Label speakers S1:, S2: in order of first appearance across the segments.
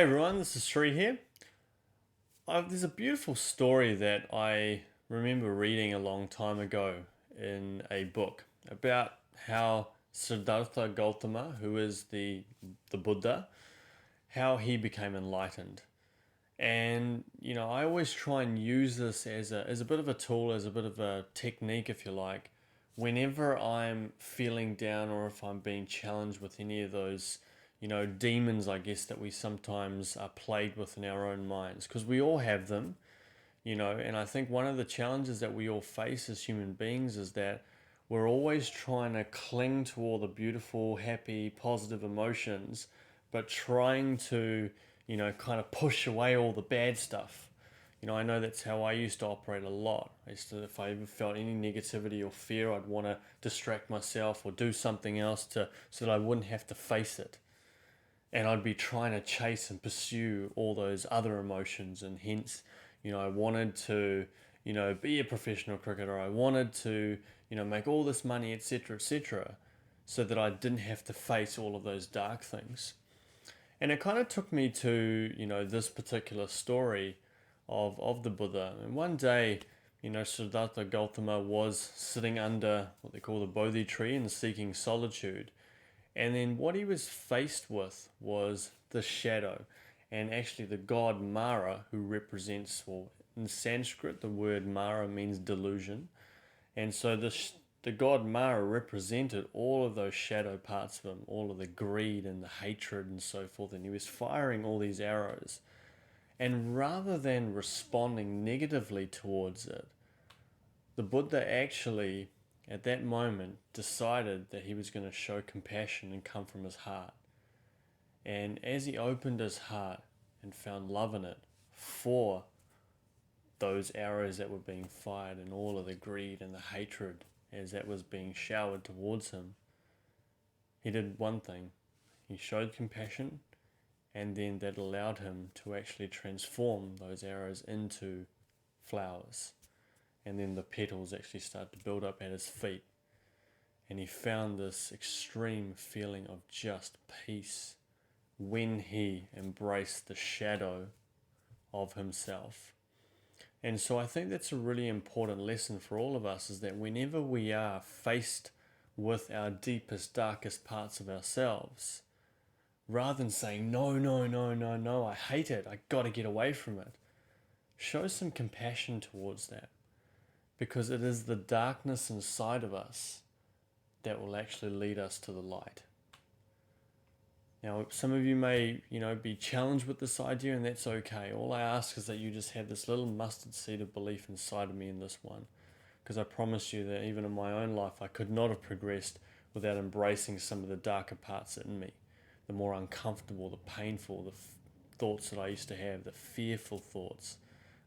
S1: everyone, this is Sri here. There's a beautiful story that I remember reading a long time ago in a book about how Siddhartha Gautama, who is the Buddha, how he became enlightened. And I always try and use this as a bit of a tool, as a bit of a technique, if you like, whenever I'm feeling down or if I'm being challenged with any of those, demons, I guess, that we sometimes are plagued with in our own minds, because we all have them, and I think one of the challenges that we all face as human beings is that we're always trying to cling to all the beautiful, happy, positive emotions, but trying to, kind of push away all the bad stuff. I know that's how I used to operate a lot. I used to, if I ever felt any negativity or fear, I'd want to distract myself or do something else so that I wouldn't have to face it. And I'd be trying to chase and pursue all those other emotions, and hence, I wanted to, be a professional cricketer. I wanted to, make all this money, etc., so that I didn't have to face all of those dark things. And it kind of took me to, this particular story of the Buddha. And one day, Siddhartha Gautama was sitting under what they call the Bodhi tree and seeking solitude. And then what he was faced with was the shadow. And actually, the god Mara, who represents, well, in Sanskrit, the word Mara means delusion. And so the god Mara represented all of those shadow parts of him, all of the greed and the hatred and so forth. And he was firing all these arrows. And rather than responding negatively towards it, the Buddha actually, at that moment, decided that he was going to show compassion and come from his heart. And as he opened his heart and found love in it for those arrows that were being fired and all of the greed and the hatred as that was being showered towards him, he did one thing. He showed compassion, and then that allowed him to actually transform those arrows into flowers. And then the petals actually started to build up at his feet. And he found this extreme feeling of just peace when he embraced the shadow of himself. And so I think that's a really important lesson for all of us, is that whenever we are faced with our deepest, darkest parts of ourselves, rather than saying, no, no, no, no, no, I hate it, I got to get away from it, show some compassion towards that. Because it is the darkness inside of us that will actually lead us to the light. Now, some of you may, be challenged with this idea, and that's okay. All I ask is that you just have this little mustard seed of belief inside of me in this one. Because I promise you that even in my own life, I could not have progressed without embracing some of the darker parts in me. The more uncomfortable, the painful, the thoughts that I used to have, the fearful thoughts,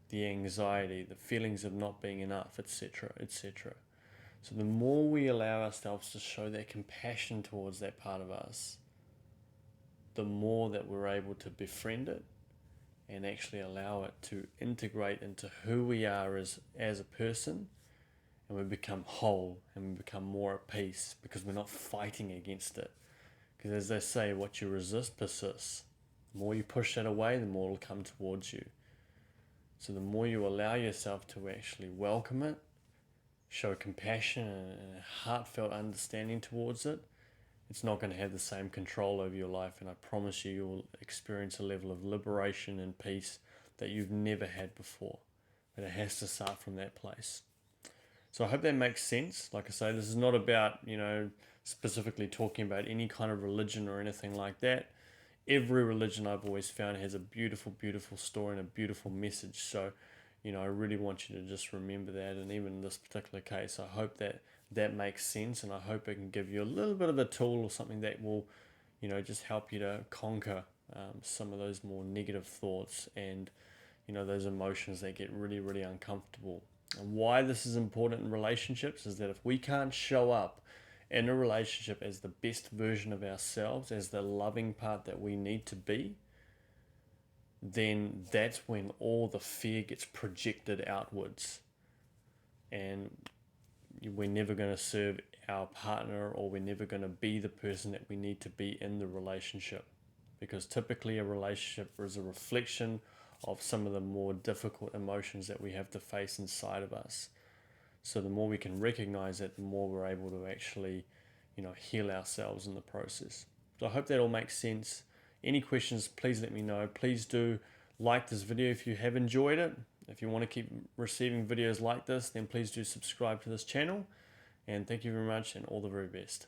S1: the anxiety, the feelings of not being enough, etc., etc. So the more we allow ourselves to show that compassion towards that part of us, the more that we're able to befriend it and actually allow it to integrate into who we are as a person, and we become whole and we become more at peace because we're not fighting against it. Because as they say, what you resist persists. The more you push that away, the more it'll come towards you. So the more you allow yourself to actually welcome it, show compassion and a heartfelt understanding towards it, it's not going to have the same control over your life. And I promise you, you'll experience a level of liberation and peace that you've never had before. But it has to start from that place. So I hope that makes sense. Like I say, this is not about, specifically talking about any kind of religion or anything like that. Every religion I've always found has a beautiful, beautiful story and a beautiful message. So, I really want you to just remember that. And even in this particular case, I hope that makes sense, and I hope it can give you a little bit of a tool or something that will, just help you to conquer some of those more negative thoughts and, those emotions that get really, really uncomfortable. And why this is important in relationships is that if we can't show up in a relationship as the best version of ourselves, as the loving part that we need to be, then that's when all the fear gets projected outwards. And we're never going to serve our partner, or we're never going to be the person that we need to be in the relationship. because typically a relationship is a reflection of some of the more difficult emotions that we have to face inside of us. So the more we can recognize it, the more we're able to actually, heal ourselves in the process. So I hope that all makes sense. Any questions, please let me know. Please do like this video if you have enjoyed it. If you want to keep receiving videos like this, then please do subscribe to this channel. And thank you very much, and all the very best.